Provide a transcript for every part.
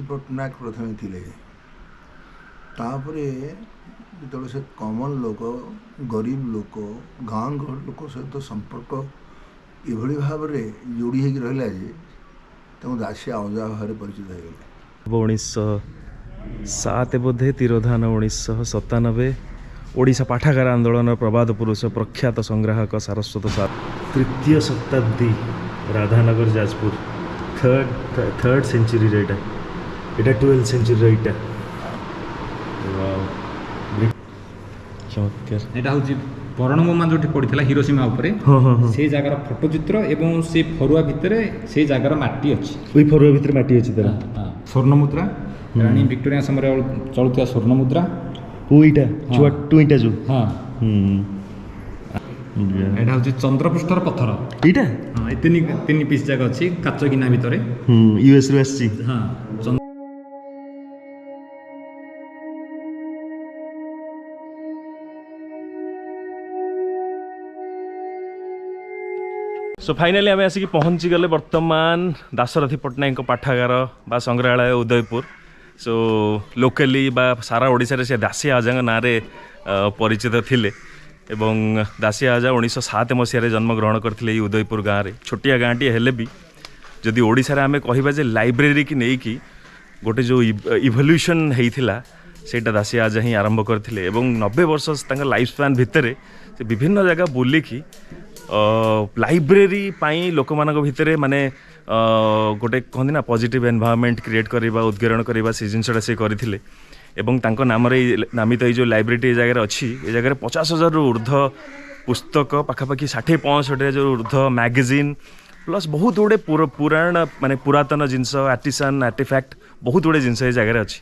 दाशरथी पट्टनायक प्रथम थिले तापरे जो से कॉमन लोक गरीब लोक गाँ घर लोक सहित संपर्क ये भाव में जोड़ी हो रहा है दासिया अजा भाव परिचित हो गले 1907 बोधे तिरोधान 1997 ओडिशा पाठागार आंदोलन प्रबाद पुरुष प्रख्यात संग्राहक सारस्वत तृतीय शताब्दी राधानगर जाजपुर थर्ड सेंचुरी रेटा एटा 12th सेंचुरी रेटा चमत्कार एटा होची परण बोमा जो पड़ता हिरोसीमा उपरे से जगार फोटोचित्र एवं से फरुआ भितर से जगार माटी अच्छी ओई फरुआ भितर माटी अच्छी तर स्वर्ण मुद्रा रानी विक्टोरिया समय चलुवा स्वर्ण मुद्रा ओइटा छुआ टुइटा जो हाँ एटा होची चंद्रपृष्ठर पत्थर एटा हां ए तीन पीस जाक अच्छी काच गिना भितर यूएस रो आसी हां सो फाइनाली आम आसिक पहुँची गले वर्तमान दाशरथी पट्टनायक पाठागार बा संग्रहालय उदयपुर सो लोकली बा सारा ओडिशा से दासिया आजा ना परिचित थिले एवं दासिया आजा 1907 मसीह जन्म ग्रहण करते उदयपुर गाँव में छोटिया गाँटी हेले भी जदि ओडिशा आम कह लाइब्रेरी की नहीं कि गोटे जो इवोल्यूशन होता सेटा दासिया आजा ही आरंभ करते 90 वर्ष लाइफ स्पान भितर से विभिन्न जगह बुलिकी लाइब्रेरी पाई लोक मान भितर माने गोटे कहते ना पॉजिटिव एनवायरनमेंट क्रिएट करवा उद्गीरण करवा से जिनसा से करथिले एवं तांको नाम नामित ये जो लाइब्रेरी ये जगह अच्छी ये जगह 50,000 ऊर्ध पुस्तक पाखापाखि 60-65 जो ऊर्ध मैगजीन प्लस बहुत गुड़े पुराण माने पुरातन जिनस आर्टिसान आर्टिफैक्ट बहुत गुड़े जिनस ये जगह अच्छी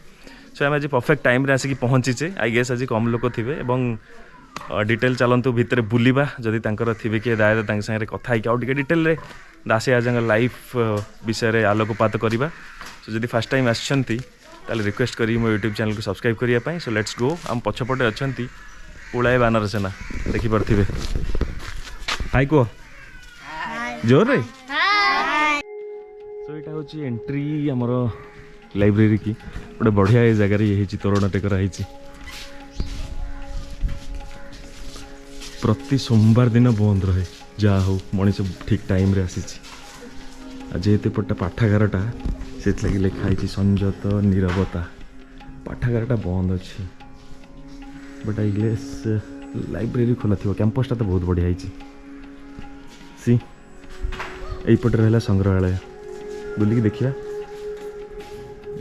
सो आम आज परफेक्ट टाइम रे आसिक पहुँचीचे आई गेस आज कम लोक थे एवं डिटेल चलतु भितर बुलवा जदि थे किए दायित्व सागर कथा है डिटेल रे दासिया आजा लाइफ विषय में आलोकपात करवा सो जदि फास्ट टाइम आसछंती ताले रिक्वेस्ट करी मो यूट्यूब चैनल को सब्सक्राइब करने सो लेट्स गो आम पछपटे अच्छा पुलाए बानर सेना देखिपे हाय कह जोर रे सो यहाँ हूँ एंट्री आमर लाइब्रेरी की गोटे बढ़िया ये जगार ये तोरण टेकरा प्रति सोमवार दिन बंद रहे जहाँ हो मनीष ठीक टाइम रे आसी जेते पट्टा पाठागारटा से लगे लिखाई संयत नीरवता पाठागारटा बंद अच्छी बट आई गेस लाइब्रेरी खोला थी कैंपसटा तो बहुत बढ़िया सी यहीपटे रहा संग्रहालय बुलिकी देखा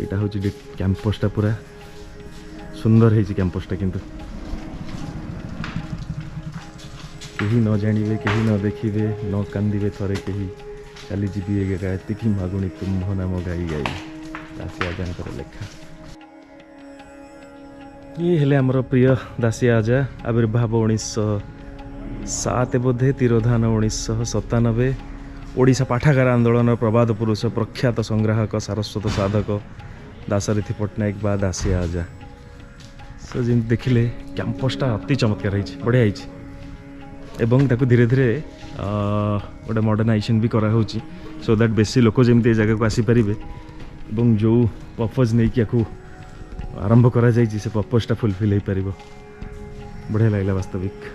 यहाँ हूँ कैंपसटा पूरा सुंदर है कैंपसटा किंतु कहीं न जानिबे कहीं न देखिबे न कांदिबे थरे कहीं चली जीवी गायती मागुणी तुम्भ नाम गाई गाई दासिया आजा लेखा ये हेले आमर प्रिय दासिया आजा आविर्भाव 1907 बोधे तिरोधान 1997 ओडिशा पाठागार आंदोलन प्रबाद पुरुष प्रख्यात संग्राहक सारस्वत साधक दाशरथी पट्टनायक बा दासिया आजा सो जी देखिले कैंपसटा अति चमत्कार है बढ़िया है एवं ताको धीरे धीरे गोटे मॉडर्नाइजेशन भी करा होची सो दैट बेसी लोक जमी जगह को आसीपारे एवं जो पर्पज नहीं कि आरंभ करा जाइए से पर्पजटा फुलफिल हो पार बढ़िया लगला वास्तविक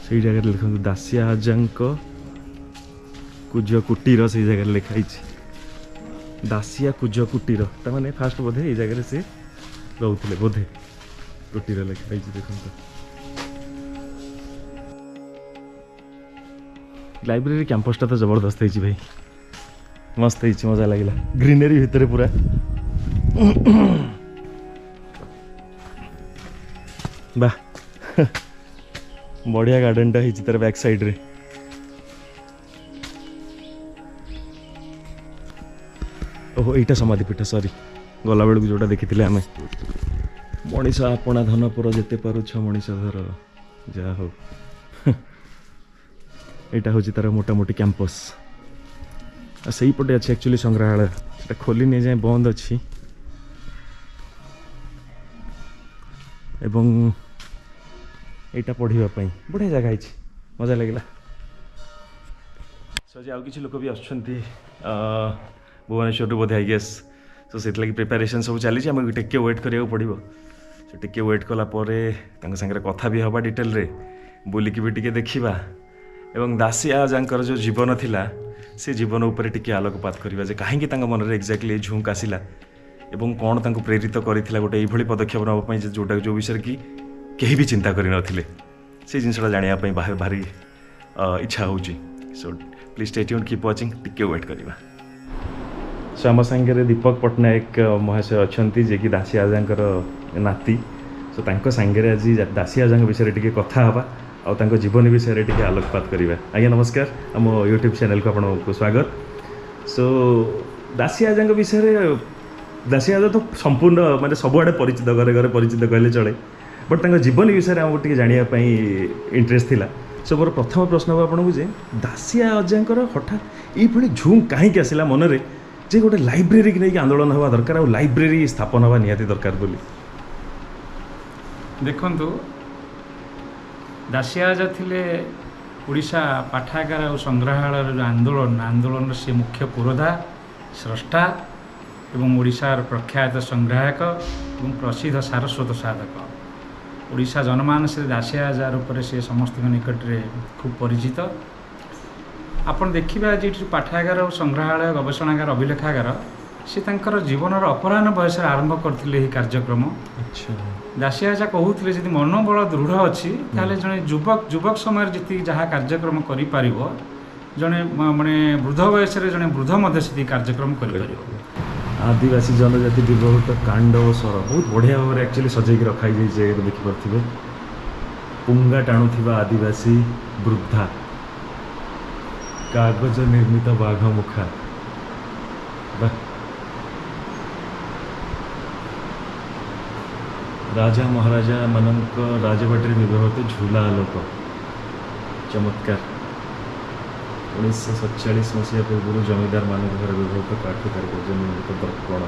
से जगह लिखा दासिया आजा कुज कुटीर से जगह लिखाई दासिया कुज कुटीर ताने फास्ट बोधे ये जगह से रोते बोधे कुटीर लिखाई देखो लाइब्रेरी कैंपसटा तो जबरदस्त है भाई मस्त है मजा लगे ग्रीनरी भितर पूरा वाह बढ़िया गार्डनटा है तार बैक साइड रे ओहो यहाँ समाधिपीठ सॉरी गला बेलू जोटा देखी आम मनीष आपणा धनपुर जिते पारुछ मनीष धर जा हो यहाँ हूँ तार मोटामोटी कैंपस से पटे अच्छे एक्चुअली संग्रहालय खोली नहीं जाए बंद अच्छी एवं यहाँ पढ़ापी बढ़िया जगह है मजा लगे सो आज आउ किसी लोक भी आछंती भुवनेश्वर बोधे आई गेस सो से प्रिपेरेसन सब चली आम टे वेट करा पड़ो सो टे वेट कलापर सागर कथा भी हवा डिटेल रे बुलिकी भी टे देखा एवं दासिया जाकर जो जीवन थिला से जीवन उपर टिके आलोकपात करवा कहीं मन में एक्जाक्टली झुंक आसला एवं कौन तांको प्रेरित करथिला गोटे एभली पदक्षेप नापी जोटा जो विषय की कहीं भी चिंता करनथिले से जिनसा जानिया भारी इच्छा होची so please stay tuned keep watching टिके वेट करवा सो आम सांगे दीपक पट्टनायक महाशय अच्छा जे कि दासी आजांकर नाती सो तांको सांगे आज दासी आजा विषय टिके कथा हवा और जीवन विषय टिके आलोकपात करवा आज्ञा नमस्कार आम यूट्यूब चैनल को आपको स्वागत सो दासी आजा विषय दासी आजा तो संपूर्ण माने सबुआड़े परिचित घरे घरे परिचित कहले चले बट तांको जीवन विषय आमको टिके जानिया इंटरेस्ट थिला सो मोर प्रथम प्रश्न हो आपको जे दासी आजांकर हठात ये झुंक कहीं आसला मनरे जे गोटे लाइब्रेरी की नहीं आंदोलन हवा दरकार और लाइब्रेरी स्थापन हवा निहाती दरकार बोली देखंतु दासी आजा थिले ओडिशा पाठागार और संग्रहालय जो आंदोलन से मुख्य पुरोधा स्रष्टा एवं ओडिशार प्रख्यात संग्राहक एवं प्रसिद्ध सारस्वत साधक ओडिशा जनमानस दासी आजा रूप से समस्त निकट में खूब परिचित आपण देखिबा जे पाठागार और संग्रहालय गवेषणागार अभिलेखागार से तांकर जीवनर अपराह्न बयस आरंभ करथिले ही कार्यक्रम अच्छा दासी आजा कहूथिले जदि मनोबल दृढ़ अच्छी ताले जने युवक समय जी जहाँ कार्यक्रम करि पारिबो जने माने वृद्ध बयस जने वृद्ध मध्य से कार्यक्रम करि पारिबो आदिवासी जनजाति विभक्त कांड और स्वर बहुत बढ़िया भाव में एक्चुअली सजैक रखाई देखिपे पुंगा टाणुवा आदिवासी वृद्धा कागज निर्मित बाघ मुखा राजा महाराजा मानक राजबाटी व्यवहृत झूला आलोक चमत्कार 1947 मसीहा पूर्व जमीदार मान घर व्यवहृत काठ कारुकार्य निर्मित दर्पण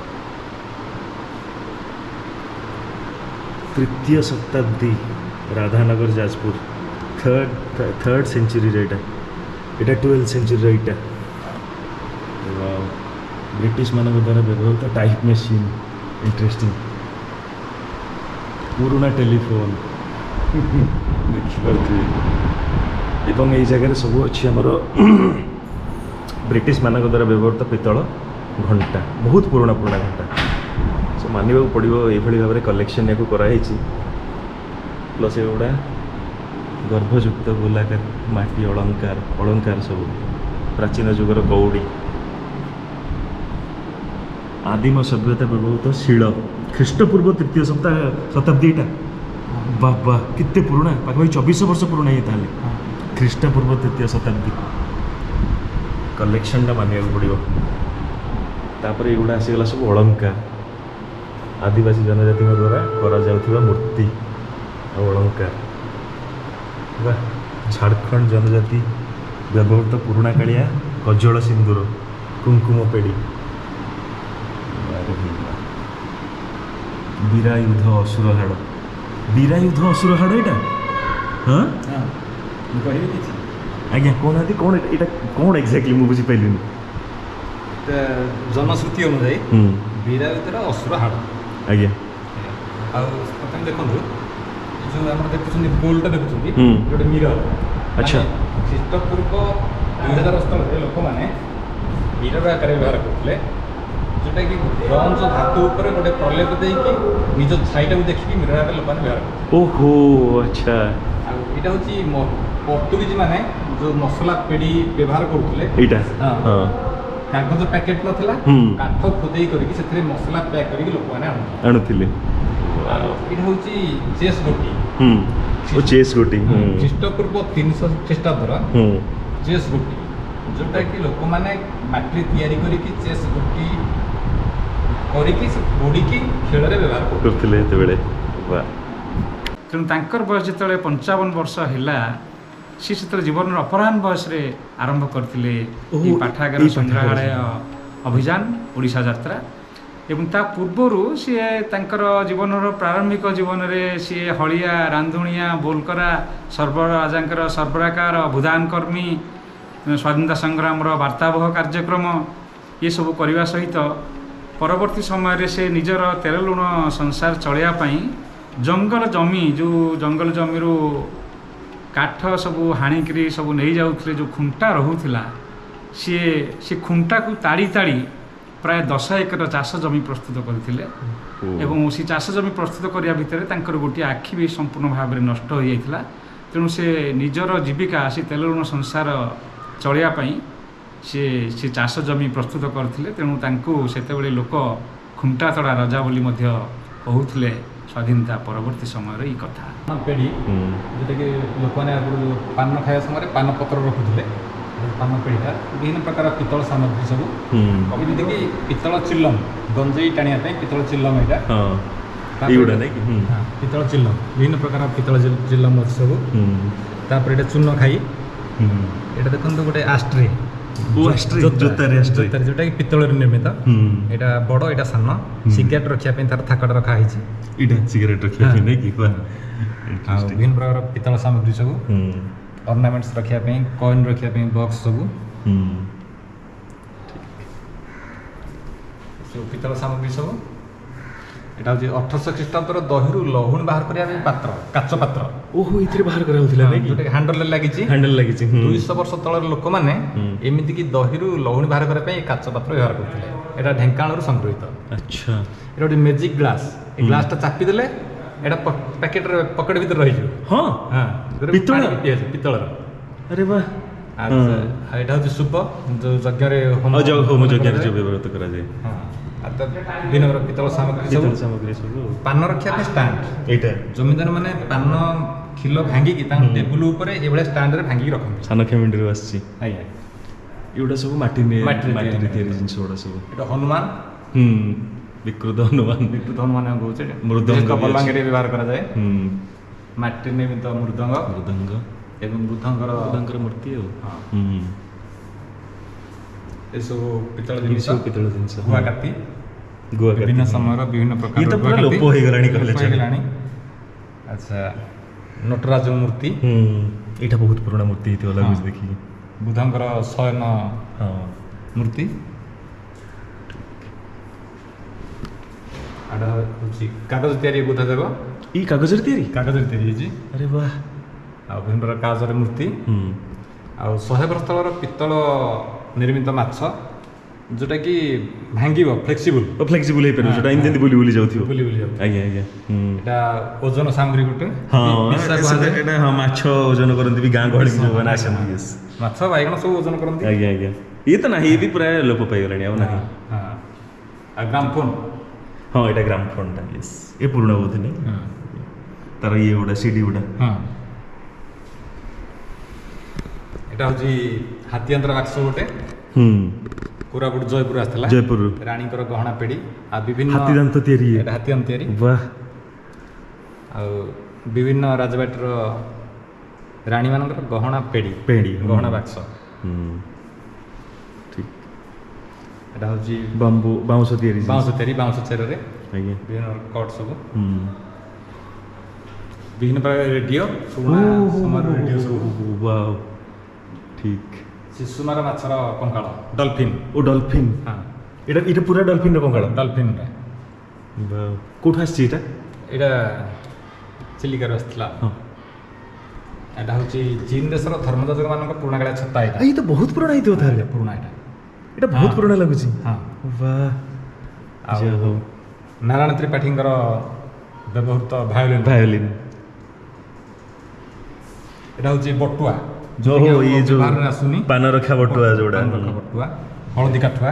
तृतीय शताब्दी राधानगर जाजपुर थर्ड सेंचुरी रेटा এটা 12th सेंचुरी एटा ब्रिटिश मान द्वारा व्यवहृत टाइप मेसीन इंटरेस्टिंग पुराना टेलीफोन देखिए एवं यही जगह सब अच्छी आमर ब्रिटिश मान द्वारा व्यवहृत पितल घंटा बहुत पुराना घंटा सो मानवा पड़ो ये भाव में कलेक्शन या कराई प्लस एगुड़ा गर्भयुक्त गोलाकार माटी अलंकार सब प्राचीन जुगर कौड़ी आदिम सभ्यता व्यवहृत शिल ख्रीष्टपूर्व तृतीय शताब्दी बाबा कितने पुराना पाखापाखि 2400 वर्ष पुराना ये ताले ख्रीष्टपूर्व तृतीय शताब्दी कलेक्शन मानिया पड़ो तापर एगुड़ा आसीगला सब अलंकार आदिवासी जनजाति द्वारा करा मूर्ति और अलंकार झारखंड जनजाति व्यवहृत पुराणा कालिया कज्जल सिंदूर कुंकुम पेड़ी वीरायुध असुरहाड़ वीरायुध असुरहाड़ यहाँ हाँ आज्ञा कहना कौन ये कौन एक्जाक्टली मुझे बुझीपारे जनश्रुति अनुजाई वीरायुधर असुरहाड़ आज्ञा प्रथम देखो जो आम देखुं गोलटा देखुं गोटे मिरर अच्छा ख्रीष्टपूर्व 2000 लोक मैंने मिरर आकार व्यवहार करते जोटा कि ब्रंज धातु उपर गोटे प्रलेप देकी निज छाईटा देखिए मिरर आकार लोक व्यवहार करते ओहो अच्छा यहाँ हूँ पर्तुगीज मैंने जो मसला पेड़ी व्यवहार करते कागज पैकेट नाला काठ खोदे करके मसला पैक करके लोक मैंने आणुले এটা হচ্ছে চেস গোটি ও চেস গোটি খ্রিস্টপূর্ব 300 খ্রিস্টাব্দর চেস গোটি जोटा कि लोक मैंने माटी तैयारी करिकी चेस गोटी करिकी गोड़ी खेल व्यवहार करथिले तेबेले वाह तेणु तांकर बयस जिते 55 वर्ष है सी से जीवन अपराह्न बयस आरंभ करते पाठागार संग्रहालय अभियान ओडिशा यात्रा एवं ता पूर्वरु सी तांकर जीवनर प्रारंभिक जीवन में सी हलिया रांधुणिया बोलकरा सर्वराजांकर सर्वराकार भूदान कर्मी ସ୍ୱାଧୀନତା ସଂଗ୍ରାମର ବାର୍ତ୍ତାବହ କାର୍ଯ୍ୟକ୍ରମ ଏସବୁ କରିବା ସହିତ ପରବର୍ତ୍ତୀ ସମୟରେ ସେ ନିଜର ତେଲ ଲୁଣ ସଂସାର ଚଳାଇବା ପାଇଁ ଜଙ୍ଗଲ ଜମି ଯେଉଁ ଜଙ୍ଗଲ ଜମିରୁ କାଠ ସବୁ ହାଣିକିରି ସବୁ ନେଇଯାଉଥିଲେ, ଯେଉଁ ଖୁଣ୍ଟା ରହୁଥିଲା, ସେ ଖୁଣ୍ଟାକୁ ତାଡ଼ି ତାଡ଼ି ପ୍ରାୟ 10 ଏକର ଚାଷ ଜମି ପ୍ରସ୍ତୁତ କରିଥିଲେ। ଏବଂ ସେ ଚାଷ ଜମି ପ୍ରସ୍ତୁତ କରିବା ଭିତରେ ତାଙ୍କର ଗୋଟିଏ ଆଖି ବି ସମ୍ପୂର୍ଣ୍ଣ ଭାବରେ ନଷ୍ଟ ହୋଇଯାଇଥିଲା। ତେଣୁ ସେ ନିଜର ଜୀବିକା, ସେ ତେଲ ଲୁଣ ସଂସାର ଚଳିବା ପାଇଁ ସେ ଚାଷ ଜମି ପ୍ରସ୍ତୁତ କରିଥିଲେ। ତେଣୁ ତାଙ୍କୁ ସେତେବେଳେ ଲୋକ ଖୁଣ୍ଟାତଡ଼ା ରାଜା ବୋଲି ମଧ୍ୟ କହୁଥିଲେ। ସ୍ୱାଧୀନତା ପରବର୍ତ୍ତୀ ସମୟର ଏଇ କଥା। ପେଡ଼ି ଯେଉଁଟାକି ଲୋକମାନେ ଆଗରୁ ପାନ ଖାଇବା ସମୟରେ ପାନ ପତ୍ର ରଖୁଥିଲେ, ପାନ ପେଡ଼ିଟା ବିଭିନ୍ନ ପ୍ରକାର ପିତ୍ତଳ ସାମଗ୍ରୀ ସବୁ, ଯେମିତିକି ପିତ୍ତଳ ଚିଲ୍ଲମ, ଗଞ୍ଜେଇ ଟାଣିବା ପାଇଁ ପିତ୍ତଳ ଚିଲ୍ଲମ, ଏଇଟା ଏଇଗୁଡ଼ା ନାଇଁ କି? ପିତ୍ତଳ ଚିଲ୍ଲମ, ବିଭିନ୍ନ ପ୍ରକାର ପିତ୍ତଳ ଚିଲ୍ଲମ ଅଛି ସବୁ। ତାପରେ ଏଇଟା ଚୂନ ଖାଇ, ଏଇଟା ଦେଖନ୍ତୁ ଗୋଟେ ଆଷ୍ଟ୍ରେ, ଯୋଉଟାକି ପିତ୍ତଳରେ ନିର୍ମିତ। ଏଇଟା ବଡ଼, ଏଇଟା ସାନ। ସିଗାରେଟ ରଖିବା ପାଇଁ ତାର ଥାକଟା ରଖା ହେଇଛି। ଏଇଟା ସିଗାରେଟ ରଖିବା ପାଇଁ ନାଇଁ କି? ଆଉ ବିଭିନ୍ନ ପ୍ରକାର ପିତ୍ତଳ ସାମଗ୍ରୀ ସବୁ, ଅର୍ଣ୍ଣାମେଣ୍ଟସ୍ ରଖିବା ପାଇଁ, କଏନ୍ ରଖିବା ପାଇଁ ବକ୍ସ ସବୁ, ସବୁ ପିତ୍ତଳ ସାମଗ୍ରୀ ସବୁ। ଏଇଟା ହେଉଛି 1800 ଖ୍ରୀଷ୍ଟାବ୍ଦର ଦହିରୁ ଲହୁଣୀ ବାହାର କରିବା ପାଇଁ ପାତ୍ର, କାଚ ପାତ୍ର। ଓହୋ, ଏଥିରେ ବାହାର କରାଯାଉଥିଲା ନାଇଁ କି? ଯୋଉଟାକି ହ୍ୟାଣ୍ଡେଲରେ ଲାଗିଛି। 200 ବର୍ଷ ତଳର ଲୋକମାନେ ଏମିତିକି ଦହିରୁ ଲହୁଣୀ ବାହାର କରିବା ପାଇଁ କାଚ ପାତ୍ର ବ୍ୟବହାର କରୁଥିଲେ। ଏଇଟା ଢେଙ୍କାନାଳରୁ ସଂଗୃହୀତ। ଆଚ୍ଛା। ଏଇଟା ଗୋଟେ ମ୍ୟାଜିକ୍ ଗ୍ଲାସ୍। ଏ ଗ୍ଲାସ୍ଟା ଚାପି ଦେଲେ ଏଇଟା ପ୍ୟାକେଟରେ ପକେଟ ଭିତରେ ରହିଯିବ। ହଁ, ପିତ୍ତଳର। ଆରେ ବାଃ। ଏଇଟା ହେଉଛି ସୁପ, ଯେଉଁ ଯଜ୍ଞରେ ହୋମ ଯଜ୍ଞରେ ଯେଉଁ ବ୍ୟବହୃତ କରାଯାଏ। ବିଭିନ୍ନ ପ୍ରକାର ପିତ୍ତଳ ସାମଗ୍ରୀ ସବୁ। ପାନ ରଖିବା ପାଇଁ ଷ୍ଟାଣ୍ଡ। ଏଇଟା ଜମିଦାର ମାନେ ପାନ ଖିଲ ଭାଙ୍ଗିକି ତାଙ୍କ ଟେବୁଲ ଉପରେ ଏଭଳିଆ ଷ୍ଟାଣ୍ଡରେ ଭାଙ୍ଗିକି ରଖନ୍ତି। ସାନ ଖେମେଣ୍ଡିରୁ ଆସିଛି। ଆଜ୍ଞା, ଏଗୁଡ଼ା ସବୁ ମାଟିରେ ତିଆରି ଜିନିଷ ଗୁଡ଼ା ସବୁ। ଏଇଟା ହନୁମାନ, ବିକୃତ ହନୁମାନ କହୁଛେ। ମୃଦଙ୍ଗ ବଲାଙ୍ଗୀରରେ ବ୍ୟବହାର କରାଯାଏ। ମାଟିରେ ନିର୍ମିତ ମୃଦଙ୍ଗ ଏବଂ ମୃଦଙ୍ଗର ମୂର୍ତ୍ତି। ଏସବୁ ପିତ୍ତଳ ଜିନିଷ। ଗୁଆକାତି, ବିଭିନ୍ନ ସମୟର ବିଭିନ୍ନ ପ୍ରକାର ଲୋପ ହେଇଗଲାଣି କହିଲେ ଚଳେ। ଆଚ୍ଛା, ନଟରାଜ ମୂର୍ତ୍ତି। ଏଇଟା ବହୁତ ପୁରୁଣା ମୂର୍ତ୍ତି ହେଇଥିବ ଲାଗୁଛି ଦେଖିକି। ବୁଧଙ୍କର ଶୟନ ମୂର୍ତ୍ତି। ଏଇଟା ହେଉଛି କାଗଜ ତିଆରି ବୁଧଦେବ। ଏଇ କାଗଜରେ ତିଆରି ହେଇଛି। ଆରେ ବାଃ। ଆଉ ବିଭିନ୍ନ ପ୍ରକାର କାଗଜରେ ମୂର୍ତ୍ତି। ଆଉ 100 ବର୍ଷ ତଳର ପିତ୍ତଳ ନିର୍ମିତ ମାଛ, ଯୋଉଟାକି ଭାଙ୍ଗିବ, ଫ୍ଲେକ୍ସିବୁଲ୍ ହେଇପାରିବ, ସେଟା ଏମିତି ବୁଲି ଯାଉଥିବ। ଆଜ୍ଞା। ଏଇଟା ଓଜନ ସାମଗ୍ରୀ ଗୋଟେ। ଏଟା ମାଛ ଓଜନ କରନ୍ତି ବି ଗାଁ ଗହଳି ଯୋଉମାନେ ଆସନ୍ତି। ମାଛ ବାଇଗଣ ସବୁ ଓଜନ କରନ୍ତି। ଆଜ୍ଞା। ଇଏ ତ ନାହିଁ, ଇଏ ବି ପ୍ରାୟ ଲୋପ ପାଇଗଲାଣି, ଆଉ ନାହିଁ। ଆଉ ଗ୍ରାମଫୋନ୍। ହଁ, ଏଇଟା ଗ୍ରାମଫୋନ୍ଟା। ଏ ପୁରୁଣା ବୋଧେ ନାଇଁ, ତାର ଇଏ ଗୁଡ଼ା ସିଡି ଗୁଡ଼ା। ଏଇଟା ହେଉଛି ହାତୀୟନ୍ତ୍ର ବାକ୍ସ ଗୋଟେ। କୋରାପୁଟ ଜୟପୁର ଆସିଥିଲା, ଜୟପୁରରୁ ରାଣୀଙ୍କର ଗହଣା ପେଡ଼ି। ଆଉ ବିଭିନ୍ନ ହାତୀଦାନ୍ତ ତିଆରି, ହାତୀଦାନ୍ତ ତିଆରି। ବାଃ। ଆଉ ବିଭିନ୍ନ ରାଜବାଟୀର ରାଣୀମାନଙ୍କର ଗହଣା ପେଡ଼ି, ଗହଣା ବାକ୍ସ। ଠିକ୍। ଏଇଟା ହେଉଛି ବାଉଁଶ ତିଆରି, ବାଉଁଶ ଚେରରେ। ଆଜ୍ଞା। ବିଭିନ୍ନ କଟ୍ ସବୁ। ବିଭିନ୍ନ ପ୍ରକାର ରେଡ଼ିଓ, ପୁରୁଣା ସମୟର ରେଡ଼ିଓ ସବୁ। ଠିକ୍। ଶିଶୁମାର ମାଛର କଙ୍କାଳ, ଡଲଫିନ୍। ଡଲଫିନ୍। ଏଇଟା ପୁରା ଡଲଫିନ୍ର କଙ୍କାଳ। ଡଲଫିନ୍ଟା କୋଉଠୁ ଆସିଛି ଏଇଟା? ଏଇଟା ଚିଲିକାରୁ ଆସିଥିଲା। ଏଇଟା ହେଉଛି ଚୀନ ଦେଶର ଧର୍ମଯାଜକମାନଙ୍କ ପୁରୁଣା କାଳିଆ ଛତା। ଏଇଟା ତ ବହୁତ ପୁରୁଣା ହେଇଥିବ ତାହେଲେ। ପୁରୁଣା ଏଇଟା ବହୁତ ପୁରୁଣା ଲାଗୁଛି। ବାଃ। ଆଉ ନାରାୟଣ ତ୍ରିପାଠୀଙ୍କର ବ୍ୟବହୃତ ଭାୟୋଲିନ୍। ଏଇଟା ହେଉଛି ବଟୁଆ, ଇଏ ଯୋଉ ପାନ ରଖା ବଟୁଆ, ଯୋଉଟା ହଳଦୀ କାଠୁଆ।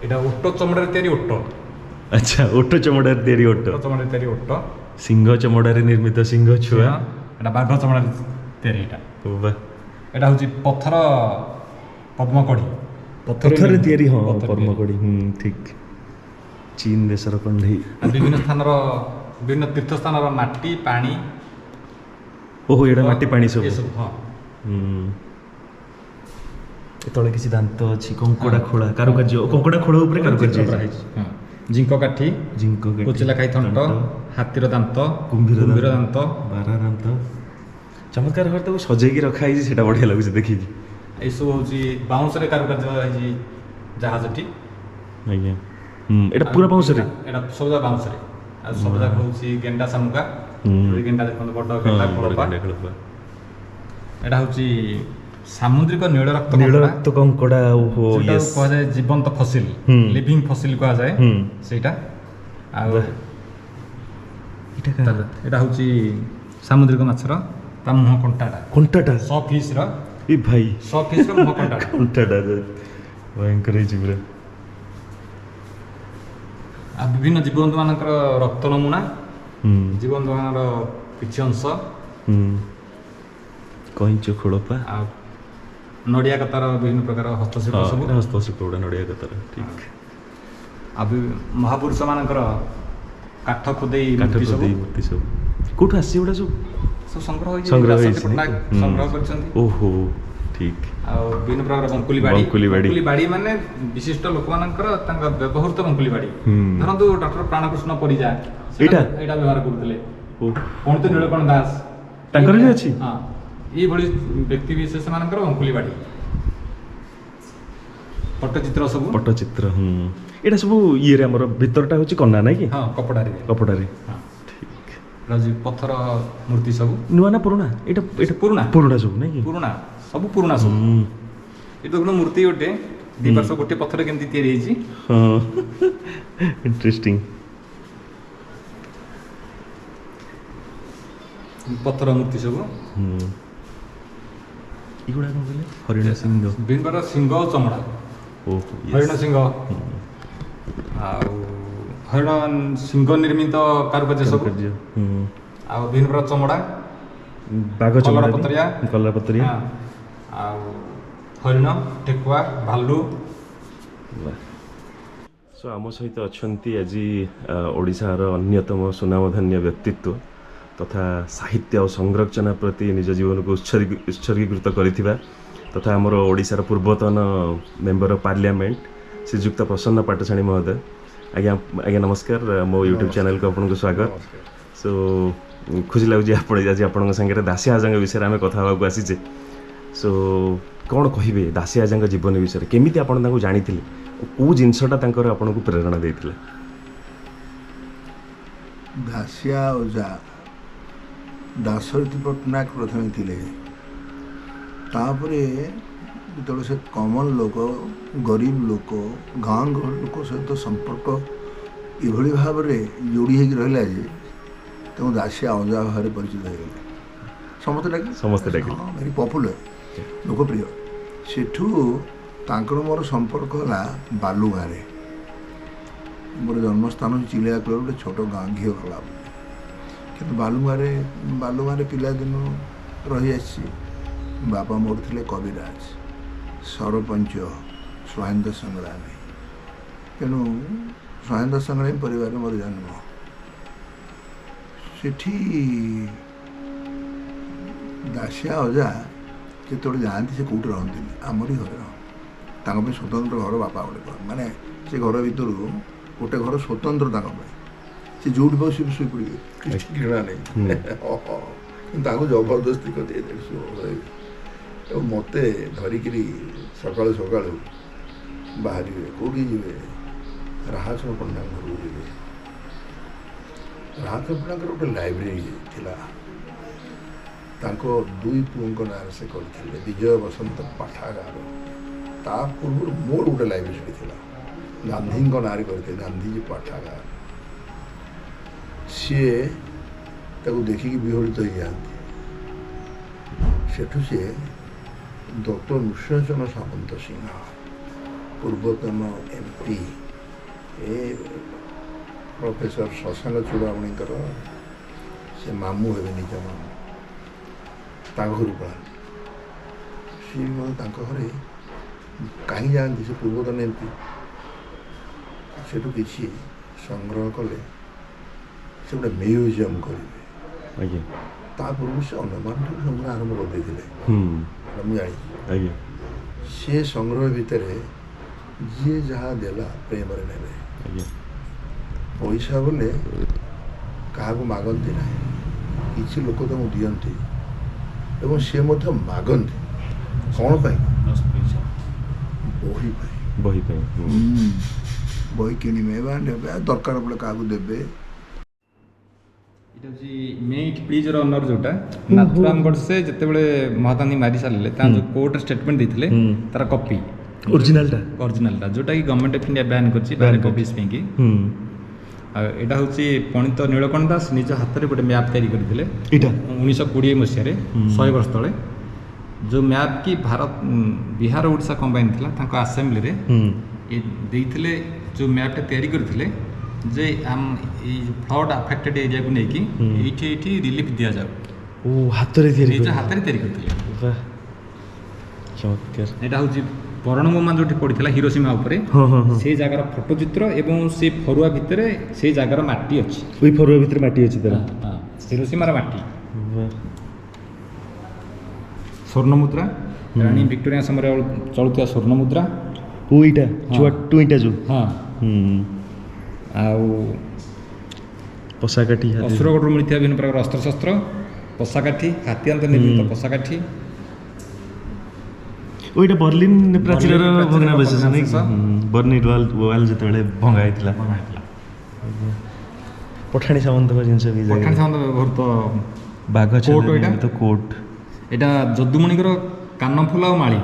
ଏଇଟା ଓଟ ଚମଡ଼ାରେ ତିଆରି ଓଟ। ଆଚ୍ଛା, ଓଟ ଚମଡ଼ାରେ ତିଆରି ଓଟ। ସିଂହ ଚମଡ଼ାରେ ନିର୍ମିତ ସିଂହ ଛୁଆ। ଏଇଟା ବାଘ ଚମଡ଼ାରେ ତିଆରି। ଏଇଟା ହେଉଛି ପଥର ପଦ୍ମକଢ଼ି। ପଥରରେ ତିଆରି। ପଦ୍ମକଢ଼ି। ଠିକ୍। ଚୀନ ଦେଶର କଣ୍ଢେଇ। ବିଭିନ୍ନ ତୀର୍ଥସ୍ଥାନର ମାଟି ପାଣି। ଏଇଟା ମାଟି ପାଣି ସବୁ। ତଳେ କିଛି ଦାନ୍ତ ଅଛି, କଙ୍କଡ଼ା ଖୋଳା କାରୁକାର୍ଯ୍ୟ, କଙ୍କଡ଼ା ଖୋଳ ଉପରେ କାରୁକାର୍ଯ୍ୟ ହେଇଛି। ଜିଙ୍କ କାଠି, କୋଚିଲା ଖାଇ ଥଣ୍ଟ, ହାତୀର ଦାନ୍ତ, କୁମ୍ଭୀର ଦାନ୍ତ, ବାରା ଦାନ୍ତ, ଚମତ୍କାର ଭାବରେ ତାକୁ ସଜେଇକି ରଖା ହେଇଛି, ସେଇଟା ବଢ଼ିଆ ଲାଗୁଛି ଦେଖିକି। ଏଇସବୁ ହେଉଛି ବାଉଁଶରେ କାରୁକାର୍ଯ୍ୟ ହେଇଛି ଜାହାଜଟି। ଆଜ୍ଞା ଏଇଟା ପୁରା ବାଉଁଶରେ? ଏଇଟା ସବୁଯାକ ବାଉଁଶରେ। ଆଉ ସବୁଯାକ ହେଉଛି ଗେଣ୍ଡା ଶାମୁକା। ଗେଣ୍ଡା ଦେଖନ୍ତୁ, ବଡ଼ ଗେଣ୍ଡା ଖୋଳପା। ଏଇଟା ହେଉଛି ସାମୁଦ୍ରିକ ନୀଳରକ୍ତ କଙ୍କଡ଼ା। ଓହୋ ଯୋଉଟାକୁ କୁହାଯାଏ ଜୀବନ୍ତ ଫସିଲ, ଲିଭିଂ ଫସିଲ କୁହାଯାଏ ସେଇଟା। ଆଉ ଏଇଟା ହେଉଛି ସାମୁଦ୍ରିକ ମାଛର ତା ମୁହଁ କଣ୍ଟାଟା ସ ଫିସ୍ର। ଏ ଭାଇ ସ ଫିସ୍ର ମୁହଁ କଣ୍ଟାଟା ଭୟଙ୍କର ହେଇଛି ପୁରା। ଆଉ ବିଭିନ୍ନ ଜୀବଜନ୍ତୁ ମାନଙ୍କର ରକ୍ତ ନମୁନା, ଜୀବଜନ୍ତୁ ମାନଙ୍କର କିଛି ଅଂଶ, କଇଁଚ ଖୋଳପା, ଆଉ ନଡ଼ିଆ କତାର ବିଭିନ୍ନ ପ୍ରକାର ହସ୍ତଶିଳ୍ପ ସବୁ। ହସ୍ତଶିଳ୍ପ ଗୁଡ଼ା ନଡ଼ିଆ କତାର, ଠିକ୍। ଆଉ ମହାପୁରୁଷ ମାନଙ୍କର କାଠ ଖୋଦେଇ ମୂର୍ତ୍ତି ସବୁ। କୋଉଠୁ ଆସିଛି ଏଗୁଡ଼ା ସବୁ? ସଂଗ୍ରହ ସଂଗ୍ରହ ହେଇଛି, ହେଇଛି, ପଟ୍ଟନାୟକ ସଂଗ୍ରହ କରିଛନ୍ତି। ଓହୋ ଠିକ୍। ଆଉ ବିଭିନ୍ନ ପ୍ରକାର ବଙ୍କୁଲି ବାଡ଼ି ମାନେ ବିଶିଷ୍ଟ ଲୋକମାନଙ୍କର ତାଙ୍କ ବ୍ୟବହୃତ ବଙ୍କୁଲି ବାଡ଼ି। ଧରନ୍ତୁ ଡକ୍ଟର ପ୍ରାଣକୃଷ୍ଣ ପରିଜା ଏଇଟା ବ୍ୟବହାର କରୁଥିଲେ। ପଣ୍ଡିତ ନୀଳକଣ୍ଠ ଦାସ ତାଙ୍କର ବି ଅଛି। ହଁ, ଏଇଭଳି ବ୍ୟକ୍ତି ବିଶେଷ ମାନଙ୍କର ବଙ୍କୁଲି ବାଡ଼ି, ପଟ୍ଟଚିତ୍ର ସବୁ। ପଟ୍ଟଚିତ୍ର ଏଇଟା ସବୁ ଇଏରେ ଆମର ଭିତରଟା ହେଉଛି କନା ନାଇଁ କି? ହଁ, କପଡ଼ାରେ। ଠିକ୍। ପଥର ମୂର୍ତ୍ତି ସବୁ। ନୂଆ ନା ପୁରୁଣା? ଏଇଟା ପୁରୁଣା ସବୁ ନାଇଁ କି? ପୁରୁଣା ସବୁ। ଏଇଟା ଦେଖୁନ ମୂର୍ତ୍ତି ଗୋଟେ ଦି ପାର୍ଶ୍ୱ ଗୋଟେ ପଥର କେମିତି ତିଆରି ହେଇଛି। ହଁ ଇଣ୍ଟରେଷ୍ଟିଂ। ପଥର ମୂର୍ତ୍ତି ସବୁ। ଏଗୁଡ଼ା କ'ଣ କହିଲେ? ହରିଣ ସିଂହ, ବିଭିନ୍ନ ପ୍ରକାର ସିଂହ ଆଉ ଚମଡ଼ା। ହରିଣ ସିଂହ, ଆଉ ହରିଣ ସିଂହ ନିର୍ମିତ କାରୁକାର୍ଯ୍ୟ ସବୁ। ଆଉ ବିଭିନ୍ନ ପ୍ରକାର ଚମଡ଼ା, ବାଘ ଚମଡ଼ା, କଲରାପତରିଆ, ଆଉ ହରିଣ, ଠେକୁଆ, ଭାଲୁ। ସୋ ଆମ ସହିତ ଅଛନ୍ତି ଆଜି ଓଡ଼ିଶାର ଅନ୍ୟତମ ସୁନାମଧନ୍ୟ ବ୍ୟକ୍ତିତ୍ୱ ତଥା ସାହିତ୍ୟ ଆଉ ସଂରକ୍ଷଣ ପ୍ରତି ନିଜ ଜୀବନକୁ ଉତ୍ସର୍ଗୀକୃତ କରିଥିବା ତଥା ଆମର ଓଡ଼ିଶାର ପୂର୍ବତନ ମେମ୍ବର ଅଫ୍ ପାର୍ଲିଆମେଣ୍ଟ ଶ୍ରୀଯୁକ୍ତ ପ୍ରସନ୍ନ ପାଟଶାଣୀ ମହୋଦୟ। ଆଜ୍ଞା ନମସ୍କାର, ମୋ ୟୁଟ୍ୟୁବ୍ ଚ୍ୟାନେଲକୁ ଆପଣଙ୍କୁ ସ୍ୱାଗତ। ସୋ ଖୁସି ଲାଗୁଛି ଆଜି ଆପଣଙ୍କ ସାଙ୍ଗରେ ଦାସିଆ ଆଜାଙ୍କ ବିଷୟରେ ଆମେ କଥା ହେବାକୁ ଆସିଛେ। ସୋ କ'ଣ କହିବେ ଦାସିଆ ଆଜାଙ୍କ ଜୀବନ ବିଷୟରେ? କେମିତି ଆପଣ ତାଙ୍କୁ ଜାଣିଥିଲେ? କେଉଁ ଜିନିଷଟା ତାଙ୍କର ଆପଣଙ୍କୁ ପ୍ରେରଣା ଦେଇଥିଲା? ଦାସିଆ ଓଝା ଦାଶରଥୀ ପଟ୍ଟନାୟକ ପ୍ରଥମେ ଥିଲେ, ତାପରେ ଯେତେବେଳେ ସେ କମନ ଲୋକ, ଗରିବ ଲୋକ, ଗାଁ ଗହଳି ଲୋକ ସହିତ ସମ୍ପର୍କ ଏଭଳି ଭାବରେ ଯୋଡ଼ି ହେଇକି ରହିଲା ଯେ ତାଙ୍କୁ ଦାସିଆ ଓଝା ଭାବରେ ପରିଚିତ ହେଇଗଲେ। ସମସ୍ତେ ଡାକିଲେ। ହଁ, ଭେରି ପପୁଲାର, ଲୋକପ୍ରିୟ। ସେଠୁ ତାଙ୍କର ମୋର ସମ୍ପର୍କ ହେଲା ବାଲୁଗାଁରେ। ମୋର ଜନ୍ମସ୍ଥାନ ଚିଲିଆ କୁଳରେ ଗୋଟେ ଛୋଟ ଗାଁ, ଘିଅ ଖୋଳା। କିନ୍ତୁ ବାଲୁଗାଁରେ ପିଲାଦିନୁ ରହିଆସିଛି। ବାପା ମୋର ଥିଲେ କବିରାଜ, ସରପଞ୍ଚ ସ୍ୱାୟନ୍ତ ସଂଗ୍ରାମୀ। ତେଣୁ ସ୍ୱାୟନ୍ତ ସଂଗ୍ରାମୀ ପରିବାରରେ ମୋର ଜନ୍ମ। ସେଠି ଦାସିଆ ଓଝା ଯେତେବେଳେ ଯାଆନ୍ତି ସେ କେଉଁଠି ରହନ୍ତିନି, ଆମରି ଘରେ ରହନ୍ତି। ତାଙ୍କ ପାଇଁ ସ୍ୱତନ୍ତ୍ର ଘର ବାପା ଗୋଟେ କରନ୍ତି, ମାନେ ସେ ଘର ଭିତରୁ ଗୋଟେ ଘର ସ୍ୱତନ୍ତ୍ର ତାଙ୍କ ପାଇଁ। ସେ ଯେଉଁଠି ପାଉ ସେ ଶୋଇପଡ଼ିବେ, କିଛି ଘୃଣା ନାହିଁ। କିନ୍ତୁ ତାଙ୍କୁ ଜବରଦସ୍ତି କରିଦିଏ ଶୋଇବେ। ଆଉ ମୋତେ ଧରିକିରି ସକାଳୁ ବାହାରିବେ। କେଉଁଠି ଯିବେ? ରାହାଚଳ ପଣ୍ଡାଙ୍କ ଘରକୁ ଯିବେ। ରାହାଚଳ ପଣ୍ଡାଙ୍କର ଗୋଟେ ଲାଇବ୍ରେରୀ ଥିଲା, ତାଙ୍କ ଦୁଇ ପୁଅଙ୍କ ନାଁରେ ସେ କରିଥିଲେ, ବିଜୟ ବସନ୍ତ ପାଠାଗାର। ତା ପୂର୍ବରୁ ମୋର ଗୋଟେ ଲାଇବ୍ରେରୀ ସେଠି ଥିଲା, ଗାନ୍ଧୀଙ୍କ ନାଁରେ କରିଥିଲେ, ଗାନ୍ଧୀଜୀ ପାଠାଗାର। ସିଏ ତାକୁ ଦେଖିକି ବିହଳିତ ହେଇଯାଆନ୍ତି। ସେଠୁ ସିଏ ଡକ୍ଟର ନୃସିଂହଚରଣ ସାମନ୍ତ ସିଂହ, ପୂର୍ବତନ MP, ପ୍ରଫେସର ଶଶାଙ୍କ ଚୂଡ଼ାମଣିଙ୍କର ସେ ମାମୁଁ ହେବେ, ନିଜ ମାମୁଁ, ତାଙ୍କ ଘରକୁ ପଳାନ୍ତି। ସିଏ ବି ତାଙ୍କ ଘରେ କାହିଁ ଯାଆନ୍ତି? ସେ ପୂର୍ବତନ MP, ସେଠୁ କିଛି ସଂଗ୍ରହ କଲେ, ସେ ଗୋଟେ ମ୍ୟୁଜିୟମ୍ କରିବେ। ଆଜ୍ଞା। ତା ପୂର୍ବରୁ ସେ ଅନ୍ୟମାନଙ୍କଠୁ ସଂଗ୍ରହ ଆରମ୍ଭ କରିଦେଇଥିଲେ, ମୁଁ ଜାଣିଛି। ଆଜ୍ଞା। ସେ ସଂଗ୍ରହ ଭିତରେ ଯିଏ ଯାହା ଦେଲା ପ୍ରେମରେ ନେଲେ। ଆଜ୍ଞା। ପଇସା ବୋଲେ କାହାକୁ ମାଗନ୍ତି ନାହିଁ, କିଛି ଲୋକ ତାଙ୍କୁ ଦିଅନ୍ତି। ଏବଂ ସିଏ ମଧ୍ୟ ମାଗନ୍ତି କ'ଣ ପାଇଁ? ବହି ପାଇଁ। ବହି ପାଇଁ ବହି କିଣିବେ ବା ନେବେ ଦରକାର ପଡ଼ିଲେ କାହାକୁ ଦେବେ। ଏଇଟା ହେଉଛି ମେଟ୍ ପ୍ଲିଜ୍ର ଅନର୍ ଯେଉଁଟା ନାଥୁରାମ ଗଡ଼ସେ ଯେତେବେଳେ ମହାତ୍ମା ଗାନ୍ଧୀ ମାରି ସାରିଲେ ତାଙ୍କ ଯେଉଁ କୋର୍ଟରେ ଷ୍ଟେଟମେଣ୍ଟ ଦେଇଥିଲେ ତାର କପି ଓରିଜିନାଲଟା ଯେଉଁଟାକି ଗଭର୍ଣ୍ଣମେଣ୍ଟ ଅଫ୍ ଇଣ୍ଡିଆ ବ୍ୟାନ୍ କରିଛି ଡାଇରେକ୍ଟ ଅଫିସ୍ ପାଇଁକି। ଆଉ ଏଇଟା ହେଉଛି ପଣ୍ଡିତ ନୀଳକଣ୍ଠ ଦାସ ନିଜ ହାତରେ ଗୋଟେ ମ୍ୟାପ୍ ତିଆରି କରିଥିଲେ ଏଇଟା 1920 ମସିହାରେ 100 ବର୍ଷ ତଳେ। ଯେଉଁ ମ୍ୟାପ୍ କି ବିହାର ଓଡ଼ିଶା କମ୍ବାଇନ୍ ଥିଲା ତାଙ୍କ ଆସେମ୍ବଲିରେ ଦେଇଥିଲେ। ଯେଉଁ ମ୍ୟାପ୍ଟା ତିଆରି କରିଥିଲେ ଯେ ଏଇ ଫ୍ଲଡ୍ ଆଫେକ୍ଟେଡ୍ ଏରିଆକୁ ନେଇକି ଏଇଠି ରିଲିଫ୍ ଦିଆଯାଉ। ଓ ହାତରେ ତିଆରି ନିଜ ହାତରେ ତିଆରି କରିଥିଲେ। ଚମତ୍କାର। ଏଇଟା ହେଉଛି ପରଣ ବୋମା ଯେଉଁଠି ପଡ଼ିଥିଲା ହିରୋସୀମା ଉପରେ ସେଇ ଜାଗାର ଫଟୋ ଚିତ୍ର ଏବଂ ସେ ଫରୁଆ ଭିତରେ ସେଇ ଜାଗାର ମାଟି ଅଛି। ওই ফরুয়া ভিতরে মাটি আছে তার ହିରୋସୀମାର ମାଟି। ସ୍ୱର୍ଣ୍ଣ ମୁଦ୍ରା ରାଣୀ ଭିକ୍ଟୋରିଆ ସମୟରେ ଚଳୁଥିବା ସ୍ୱର୍ଣ୍ଣ ମୁଦ୍ରା ওইটা টুইটা যো ହଁ ଆଉ পশাকাঠি ଅସୁରଗଡ଼ରୁ ମିଳିଥିବା ବିଭିନ୍ନ ପ୍ରକାର ଅସ୍ତ୍ରଶସ୍ତ୍ର, ପଶାକାଠି, ହାତୀୟନ୍ତ ନିର୍ମିତ ପଶାକାଠି। ওইটা বর্লিন প্রাচীরর ବର୍ଲିନ ପ୍ରାଚୀରର ভଗ୍ନାବଶେଷ ନାଇଁ ଭଗ୍ନାବଶେଷ। ବର୍ଲିନ ୱାଲ ଯେତେବେଳେ ଭଙ୍ଗା ହେଇଥିଲା ପଠାଣି ସାମନ୍ତଙ୍କ ଜିନିଷ ବି ପଠାଣି ସାମନ୍ତ ବ୍ୟବହୃତ ବାଘ କୋଟ୍ ଏଇଟା? ତ କୋଟ୍ ଏଇଟା ଯଦୁମଣିଙ୍କର କାନଫୁଲ ଆଉ ମାଳି।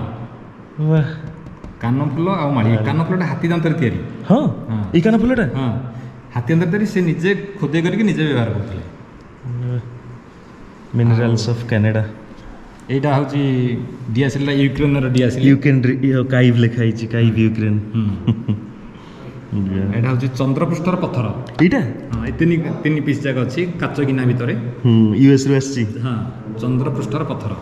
କାନଫୁଲ ଆଉ ମାଳି। କାନଫୁଲଟା ହାତୀ ଦାନ୍ତରେ ତିଆରି। ହଁ ଏଇ କାନ ଫୁଲଟା ହଁ ହାତୀ ଦାନ୍ତରେ ତିଆରି। ସେ ନିଜେ ଖୋଦେଇ କରିକି ନିଜେ ବ୍ୟବହାର କରୁଥିଲେ। Minerals of Canada. ଏଇଟା ହେଉଛି ଡିଆସିଲ୍ଟା ୟୁକ୍ରେନର ଡିଆସିଲ୍। ୟୁକ୍ରେନ କାଇଭ୍ ଲେଖା ହେଇଛି କାଇଭ୍ ୟୁକ୍ରେନ। ଏଇଟା ହେଉଛି ଚନ୍ଦ୍ରପୃଷ୍ଠର ପଥର। ଏଇଟା ହଁ ଏ ତିନି ପିସ୍ ଯାକ ଅଛି କାଚ ଗିନା ଭିତରେ। ୟୁଏସ୍ ରୁ ଆସିଛି। ହଁ ଚନ୍ଦ୍ରପୃଷ୍ଠର ପଥର।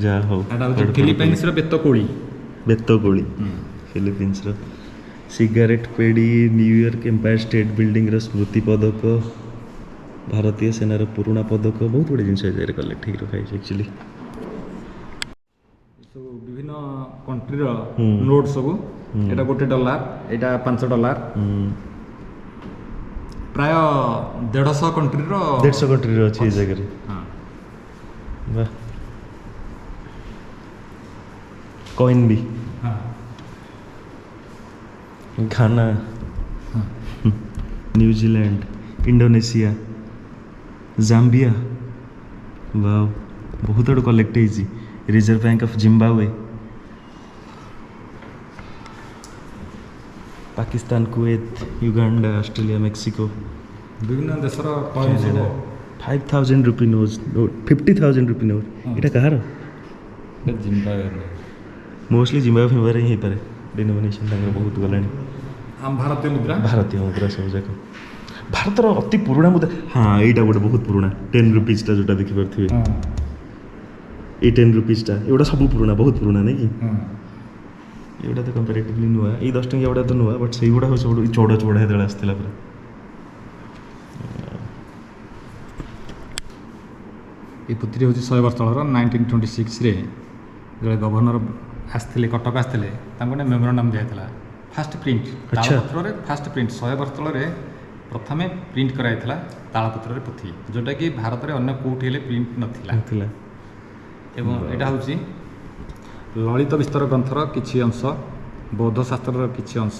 ଯାହା ହଉ ଏଇଟା ହେଉଛି ଫିଲିପାଇନ୍ସର ବେତକୋଳି। ବେତକୋଳି ଫିଲିପିନ୍ସର। ସିଗାରେଟ୍ ପେଡ଼ି, ନ୍ୟୁୟର୍କ ଏମ୍ପାୟାର ଷ୍ଟେଟ୍ ବିଲ୍ଡିଂର ସ୍ମୃତି ପଦକ, ଭାରତୀୟ ସେନାର ପୁରୁଣା ପଦକ, ବହୁତ ଗୁଡ଼ିଏ ଜିନିଷ ଏଥିରେ କଲେକ୍ଟ ହେଇକି ରଖାଯାଇଛି ଆକ୍ଚୁଆଲି। ସବୁ ବିଭିନ୍ନ କଣ୍ଟ୍ରିର ନୋଟ୍ ସବୁ। ଏଇଟା $1, ଏଇଟା $5। ପ୍ରାୟ 150 କଣ୍ଟ୍ରିର 150 କଣ୍ଟ୍ରିର ଅଛି ଏଇ ଜାଗାରେ। ହଁ ବାହ କଏନ୍ ବି ହଁ Ghana, New Zealand, Indonesia, Zambia. Wow ବହୁତ ଆଡ଼ୁ କଲେକ୍ଟ ହେଇଛି। Reserve bank of Zimbabwe, Pakistan, Kuwait, Uganda, Australia, Mexico. ବିଭିନ୍ନ ଦେଶର କଏନ୍ ସବୁ। 5000 ରୁପି ନୋଟ୍, 50,000 ରୁପି ନୋଟ୍। ଏଇଟା କାହାର? ଜିମ୍ବାୱେର ମୋଷ୍ଟଲି ଜିମ୍ବାୱେ ଫିମ୍ବାୱେରେ ହିଁ ହେଇପାରେ। ଡିନୋମିନେସନ୍ ତାଙ୍କର ବହୁତ ଗଲାଣି। ଆମ ଭାରତୀୟ ମୁଦ୍ରା। ଭାରତୀୟ ମୁଦ୍ରା ସବୁ ଯାକ ଭାରତର ଅତି ପୁରୁଣା ମୁଦ୍ରା। ହଁ ଏଇଟା ଗୋଟେ ବହୁତ ପୁରୁଣା 10 ରୁପିଜ୍ଟା ଯେଉଁଟା ଦେଖିପାରୁଥିବେ। ଏଇ 10 ରୁପିଜ୍ଟା ଏଗୁଡ଼ା ସବୁ ପୁରୁଣା, ବହୁତ ପୁରୁଣା ନାଇଁ କି? ଏଗୁଡ଼ା ତ କମ୍ପାରେଟିଭଲି ନୂଆ। ଏଇ 10 ଟଙ୍କିଆ ଗୁଡ଼ା ତ ନୂଆ, ବଟ୍ ସେଇଗୁଡ଼ା ହେଉଛି ସବୁଠୁ ଚୌଡ଼ା ଯେତେବେଳେ ଆସିଥିଲା ପୁରା। এই ପୁଥିଟି ହେଉଛି 100 ବର୍ଷ ତଳର। 1926ରେ ଯେତେବେଳେ ଗଭର୍ଣ୍ଣର ଆସିଥିଲେ, କଟକ ଆସିଥିଲେ, ତାଙ୍କୁ ଗୋଟେ ମେମୋରାଣ୍ଡମ୍ ଦିଆଯାଇଥିଲା। ଫାଷ୍ଟ ପ୍ରିଣ୍ଟ ତାଳପତ୍ରରେ, ଫାଷ୍ଟ ପ୍ରିଣ୍ଟ 100 ବର୍ଷ ତଳରେ ପ୍ରଥମେ ପ୍ରିଣ୍ଟ କରାଯାଇଥିଲା ତାଳପତ୍ରରେ ପୋଥି, ଯେଉଁଟାକି ଭାରତରେ ଅନ୍ୟ କେଉଁଠି ହେଲେ ପ୍ରିଣ୍ଟ ନଥିଲା। ଏବଂ ଏଇଟା ହେଉଛି ଲଳିତ ବିସ୍ତର ଗ୍ରନ୍ଥର କିଛି ଅଂଶ, ବୌଦ୍ଧ ଶାସ୍ତ୍ରର କିଛି ଅଂଶ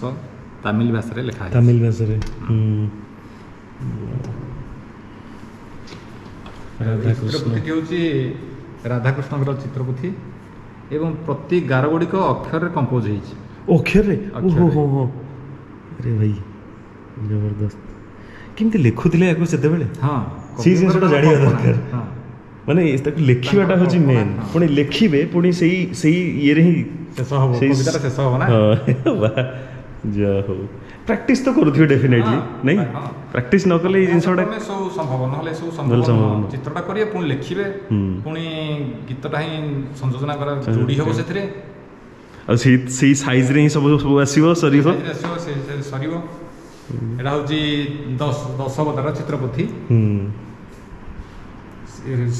ତାମିଲ ଭାଷାରେ ଲେଖା ହେଇଛି। ତାମିଲ ଭାଷାରେ। ଚିତ୍ରପୋଥିଟି ହେଉଛି ରାଧାକୃଷ୍ଣଙ୍କର ଚିତ୍ରପୋଥି ଏବଂ ପ୍ରତି ଗାର ଗୁଡ଼ିକ ଅକ୍ଷରରେ କମ୍ପୋଜ ହେଇଛି। ଅକ୍ଷରରେ? ଓହୋ ହୋ ହୋ, ଆରେ ଭାଇ ଜବରଦସ୍ତ। କେମିତି ଲେଖୁଥିଲେ ଆଗରୁ ସେତେବେଳେ? ହଁ ସେଇ ଜିନିଷଟା ଜାଣିବା ଦରକାର। ହଁ ମାନେ ତାକୁ ଲେଖିବାଟା ହେଉଛି ମେନ୍। ପୁଣି ଲେଖିବେ, ପୁଣି ସେଇ ଇଏରେ ହିଁ ଶେଷ ହେବ, କବିତାଟା ଶେଷ ହେବ ନା। ଯାହା ହଉ ପ୍ରାକ୍ଟିସ୍ ତ କରୁଥିବେ ଡେଫିନେଟଲି ନାଇଁ? ପ୍ରାକ୍ଟିସ୍ ନ କଲେ ଏଇ ଜିନିଷଟା ସବୁ ସମ୍ଭବ ନହେଲେ ସବୁ ସମ୍ଭବ ସମ୍ଭବ। ନୁହଁ। ଚିତ୍ରଟା କରିବେ, ପୁଣି ଲେଖିବେ, ପୁଣି ଗୀତଟା ହିଁ ସଂଯୋଜନା କରା ଯୋଡ଼ି ହେବ ସେଥିରେ। ଆଉ ସେଇ ସାଇଜ୍ରେ ହିଁ ସବୁ ଆସିବ, ସରିବ। ସରିବ। ଏଇଟା ହେଉଛି 10 ଅବତାର ଚିତ୍ରପୋଥି।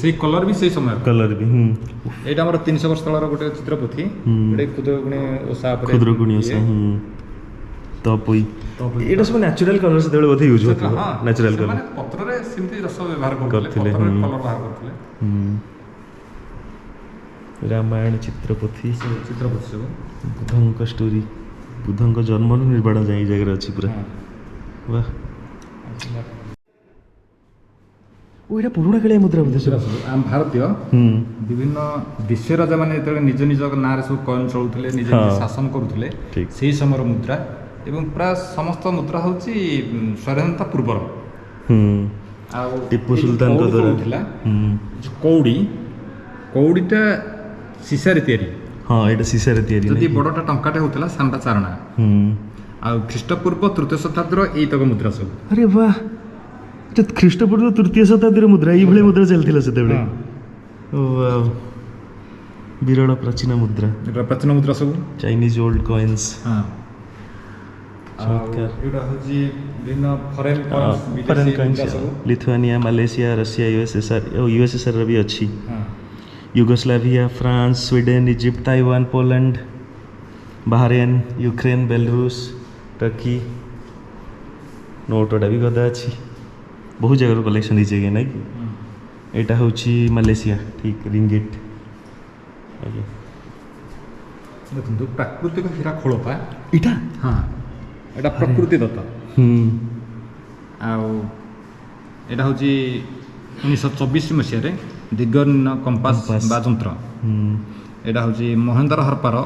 ସେଇ କଲର ବି ସେଇ ସମୟ କଲର ବି। ଏଇଟା ଆମର 300 ବର୍ଷ ତଳର ଗୋଟେ ଚିତ୍ରପୋଥି। ଖୁଦୁରୁକୁଣୀ ଓଷା ଉପରେ। ଖୁଦୁରୁକୁଣୀ ଓଷା। ତପୋଇ। ଏଇଟା ସବୁ ନ୍ୟାଚୁରାଲ କଲର ସେତେବେଳେ ବୋଧେ ୟୁଜ୍ ହଉଥିବ। ନ୍ୟାଚୁରାଲ କଲର ପତ୍ରରେ ସେମିତି ରସ ବ୍ୟବହାର କରୁଥିଲେ, ପତ୍ରରେ କଲର ବ୍ୟବହାର କରୁଥିଲେ। ରାମାୟଣ ଚିତ୍ରପୋଥି ଚିତ୍ରପତି ସବୁ ବୁଦ୍ଧଙ୍କ ଷ୍ଟୋରି ବୁଦ୍ଧଙ୍କ ଜନ୍ମରୁ ନିର୍ବାଣ ଯାଏ ଏଇ ଜାଗାରେ ଅଛି ପୁରା ବାହ ଏଇଟା ପୁରୁଣା କାଳିଆ ମୁଦ୍ରା ବୋଧେ ମୁଦ୍ରା ସବୁ ଆମ ଭାରତୀୟ ବିଭିନ୍ନ ବିଶ୍ୱ ରାଜାମାନେ ଯେତେବେଳେ ନିଜ ନିଜ ନାଁରେ ସବୁ କଏନ୍ ଚଳୁଥିଲେ ନିଜ ନିଜ ଶାସନ କରୁଥିଲେ ଠିକ। ସେହି ସମୟର ମୁଦ୍ରା ଏବଂ ପ୍ରାୟ ସମସ୍ତ ମୁଦ୍ରା ହେଉଛି ସ୍ୱାଧୀନତା ପୂର୍ବର ଆଉ ଟିପୁ ସୁଲତାନଙ୍କ ଦ୍ୱାରା ଥିଲା କଉଡ଼ି କଉଡ଼ିଟା ସିସାରେ ତିଆରି ହଁ ଏଇଟା ସିସାରେ ତିଆରି ଯଦି ବଡ଼ଟା ଟଙ୍କାଟେ ହେଉଥିଲା ସାନଟା ଚାରଣା ଆଉ ଖ୍ରୀଷ୍ଟପୂର୍ବ ତୃତୀୟ ଶତାବ୍ଦୀର ଏଇତକ ମୁଦ୍ରା ସବୁ ଆରେ ବାହ এটা ଖ୍ରୀଷ୍ଟପୂର୍ବ ତୃତୀୟ ଶତାବ୍ଦୀର ମୁଦ୍ରା ଏଇଭଳି ମୁଦ୍ରା ଚାଲିଥିଲା ସେତେବେଳେ ୱାଓ ବିରଳ ପ୍ରାଚୀନ ମୁଦ୍ରା ଏଇଟା ପ୍ରାଚୀନ ମୁଦ୍ରା ସବୁ ଚାଇନିଜ ଓଲ୍ଡ କଏନ୍ସ ଏଇଟା ହେଉଛି ବିଭିନ୍ନ foreign foreign coins Lithuania Malaysia Russia USSR ବି ଅଛି Yugoslavia France Sweden Egypt Taiwan Poland Bahrain Ukraine Belarus Turkey ନୋଟଟା ବି ଗଦା ଅଛି ବହୁତ ଜାଗାରୁ କଲେକ୍ସନ୍ ହେଇଛି ଆଜ୍ଞା ନାଇଁ କି ଏଇଟା ହେଉଛି ମାଲେସିଆ ଠିକ୍ ରିଙ୍ଗିଟ୍ ଆଜ୍ଞା ଦେଖନ୍ତୁ ପ୍ରାକୃତିକ ହୀରା ଖୋଳପା ଏଇଟା ହଁ ଏଇଟା ପ୍ରକୃତି ଦତ୍ତ ଆଉ ଏଇଟା ହେଉଛି 1924 ମସିହାରେ ଦିଗର୍ଣ୍ଣ କମ୍ପାସ ବା ଯନ୍ତ୍ର ଏଇଟା ହେଉଛି ମହେନ୍ଦ୍ର ହରପାର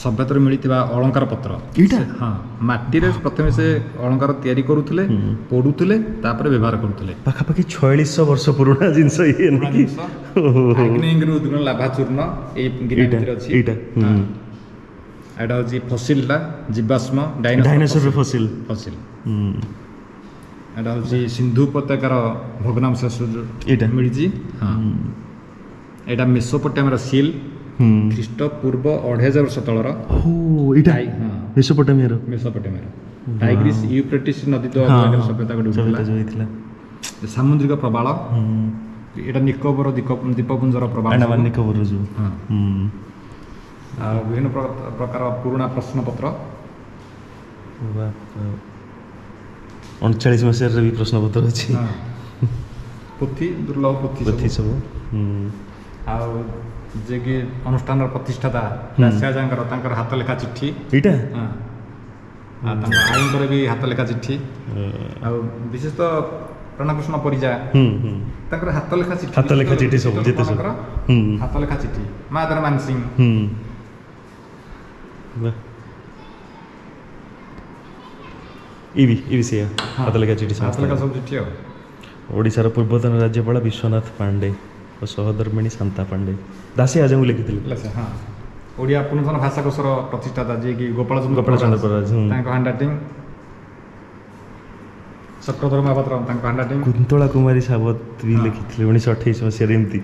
ସଭ୍ୟତାରୁ ମିଳିଥିବା ଅଳଙ୍କାର ପତ୍ର ଏଇଟା ହଁ ମାଟିରେ ପ୍ରଥମେ ସେ ଅଳଙ୍କାର ତିଆରି କରୁଥିଲେ ପୋଡୁଥିଲେ ତାପରେ ବ୍ୟବହାର କରୁଥିଲେ ପାଖାପାଖି 4600 ବର୍ଷ ପୁରୁଣା ଜିନିଷ ଇଏ ନାଇଁ ଆଗ୍ନେୟଗିରି ଉଦ୍ଗୀର୍ଣ୍ଣ ଲାଭା ଚୂର୍ଣ୍ଣ ଏଇ ଗିରି ଭିତରେ ଅଛି ଏଇଟା ଏଇଟା ହେଉଛି ଫସିଲଟା ଜୀବାଶ୍ମ ଡାଇନୋସର ଫସିଲ ଫସିଲ ଏଇଟା ହେଉଛି ସିନ୍ଧୁ ଉପତ୍ୟକାର ଭଗ୍ନାଂଶ ଏଇଟା ମିଳିଛି ହଁ ଏଇଟା ମେସୋପୋଟାମିଆର ସିଲ୍ ଖ୍ରୀଷ୍ଟପୂର୍ବ 2500 ବର୍ଷ ତଳର ଏଇଟା ମେସୋପୋଟାମିଆର ଟାଇଗ୍ରିସ୍ ୟୁଫ୍ରେଟିସ୍ ନଦୀ ଦ୍ୱୟ ସଭ୍ୟତା ହେଇଥିଲା ସାମୁଦ୍ରିକ ପ୍ରବାଳ ଏଇଟା ନିକୋବର ଦ୍ୱୀପପୁଞ୍ଜର ପ୍ରବାଳ ନିକୋବର ଯୋଉ ଆଉ ବିଭିନ୍ନ ପ୍ରକାର ପୁରୁଣା ପ୍ରଶ୍ନପତ୍ର 39 ମସିହାରେ ବି ପ୍ରଶ୍ନପତ୍ର ଅଛି ପୋଥି ଦୁର୍ଲଭ ପୋଥି ସବୁ ଆଉ ଯିଏକି ଅନୁଷ୍ଠାନର ପ୍ରତିଷ୍ଠାତା ଦାସିଆଜାଙ୍କର ତାଙ୍କର ହାତ ଲେଖା ଚିଠି ଏଇଟା ଆଉ ତାଙ୍କ ଆଈଙ୍କର ବି ହାତ ଲେଖା ଚିଠି ଆଉ ବିଶେଷତଃ ପ୍ରାଣକୃଷ୍ଣ ପରିଜା ତାଙ୍କର ହାତ ଲେଖା ଚିଠି ସବୁ ଯେତେ ସବୁ ହାତ ଲେଖା ଚିଠି ମାଧର ମାନସିଂ ଇବି ସେଇଆ ହାତ ଲେଖା ଚିଠି ସବୁ ଚିଠି ଆଉ ଓଡ଼ିଶାର ପୂର୍ବତନ ରାଜ୍ୟପାଳ ବିଶ୍ୱନାଥ ପାଣ୍ଡେ ଓ ସହଧର୍ମିଣୀ ଶାନ୍ତା ପାଣ୍ଡେ ଦାସୀ ଆଜାଙ୍କୁ ଲେଖିଥିଲେ ହଁ ଓଡ଼ିଆ ପୁନର୍ଜନ ଭାଷାକୋଷର ପ୍ରତିଷ୍ଠାତା ଯିଏକି ଗୋପାଳଚନ୍ଦ୍ର ପରାଜ ତାଙ୍କ ହ୍ୟାଣ୍ଡରାଇଟିଂ ଚକ୍ରଧର ମହାପାତ୍ର ତାଙ୍କ ହ୍ୟାଣ୍ଡରାଇଟିଂ କୁନ୍ତଳା କୁମାରୀ ସାବତ ବି ଲେଖିଥିଲେ 1928 ମସିହାରେ ଏମିତି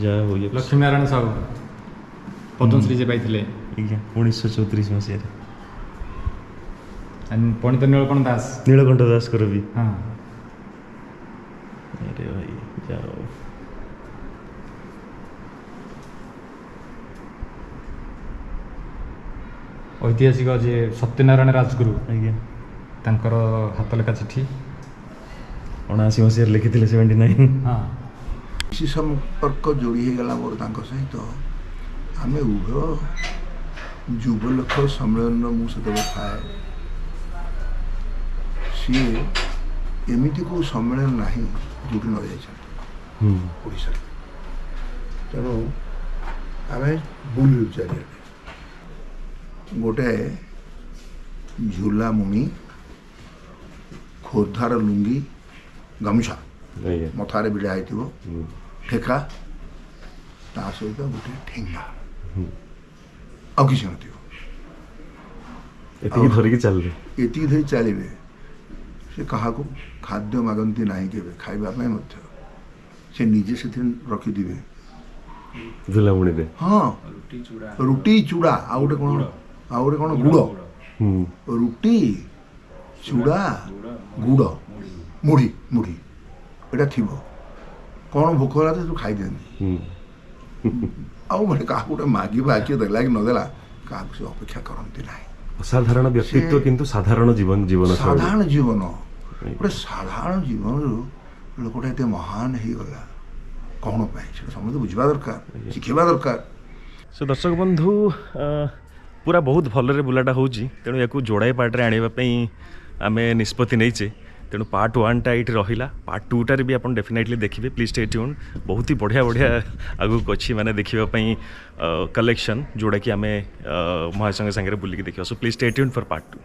ଯାହା ହଉ ଲକ୍ଷ୍ମୀନାରାୟଣ ସାହୁ ପଦ୍ମଶ୍ରୀ ଯେ ପାଇଥିଲେ ଆଜ୍ଞା 1934 ମସିହାରେ ପଣ୍ଡିତ ନୀଳକଣ୍ଠ ଦାସଙ୍କର ବି अरे भाई जाओ ऐतिहासिक जे सत्यनारायण राजगुरु आज्ञा तांकर हाथ लेखा चिठी 79 मसीह लिखिथिले 79 हाँ କିଛି ସମ୍ପର୍କ ଯୋଡ଼ି ହେଇଗଲା ମୋର ତାଙ୍କ ସହିତ ଆମେ ଉଭୟ ଯୁବଲୋକ ସମ୍ମିଳନୀର ମୁଁ ସେତେବେଳେ ଥାଏ ସିଏ ଏମିତି କେଉଁ ସମ୍ମିଳନୀ ନାହିଁ ଯୋଉଠି ନ ଯାଇଛନ୍ତି ଓଡ଼ିଶାରେ ତେଣୁ ଆମେ ବୁଲିଲୁ ଚାରିଆଡ଼େ ଗୋଟେ ଝୁଲାମୁଣି ଖୋର୍ଦ୍ଧାର ଲୁଙ୍ଗି ଗାମୁଛା ମଥାରେ ଭିଡ଼ା ହେଇଥିବ ଠେକା ତା ସହିତ ଗୋଟେ ଠେଙ୍ଗା ଆଉ କିଛି ନଥିବ ଏତିକି ଧରିକି ଚାଲିବେ ଏତିକି ଧରି ଚାଲିବେ ସେ କାହାକୁ ଖାଦ୍ୟ ମାଗନ୍ତି ନାହିଁ କେବେ ଖାଇବା ପାଇଁ ମଧ୍ୟ ସେ ନିଜେ ସେଥିରେ ରଖିଥିବେ ଝୁଲାମୁଣିରେ ହଁ ରୁଟି ଚୁଡ଼ା ଆଉ ଗୋଟେ କ'ଣ ଗୁଡ଼ ରୁଟି ଚୁଡ଼ା ଗୁଡ଼ ମୁଢ଼ି ଏଇଟା ଥିବ କ'ଣ ଭୋକ ହେଲା ତ ତୁ ଖାଇଦିଅନ୍ତି ଆଉ ମାନେ କାହାକୁ ଗୋଟେ ମାଗିବା କିଏ ଦେଲା କି ନଦେଲା କାହାକୁ ସେ ଅପେକ୍ଷା କରନ୍ତି ନାହିଁ ଅସାଧାରଣ ବ୍ୟକ୍ତିତ୍ୱ କିନ୍ତୁ ସାଧାରଣ ଜୀବନ ଗୋଟେ ସାଧାରଣ ଜୀବନରୁ ଲୋକଟା ଏତେ ମହାନ ହେଇଗଲା କ'ଣ ପାଇଁ ସେଇଟା ସମସ୍ତେ ବୁଝିବା ଦରକାର, ଶିଖିବା ଦରକାର। ସୋ ଦର୍ଶକ ବନ୍ଧୁ ପୁରା ବହୁତ ଭଲରେ ବୁଲାଟା ହେଉଛି, ତେଣୁ ୟାକୁ ଯୋଡ଼ାଏ ପାର୍ଟରେ ଆଣିବା ପାଇଁ ଆମେ ନିଷ୍ପତ୍ତି ନେଇଛେ। ତେଣୁ ପାର୍ଟ 1ଟା ଏଇଠି ରହିଲା, ପାର୍ଟ 2ଟାରେ ବି ଆପଣ ଡେଫିନେଟଲି ଦେଖିବେ। Please stay tune. ବହୁତ ହି ବଢ଼ିଆ ବଢ଼ିଆ ଆଗକୁ ଅଛି ମାନେ ଦେଖିବା ପାଇଁ କଲେକ୍ସନ୍, ଯେଉଁଟାକି ଆମେ ମହାସଂଘ ସାଙ୍ଗରେ ବୁଲିକି ଦେଖିବା। So please stay tune for part 2।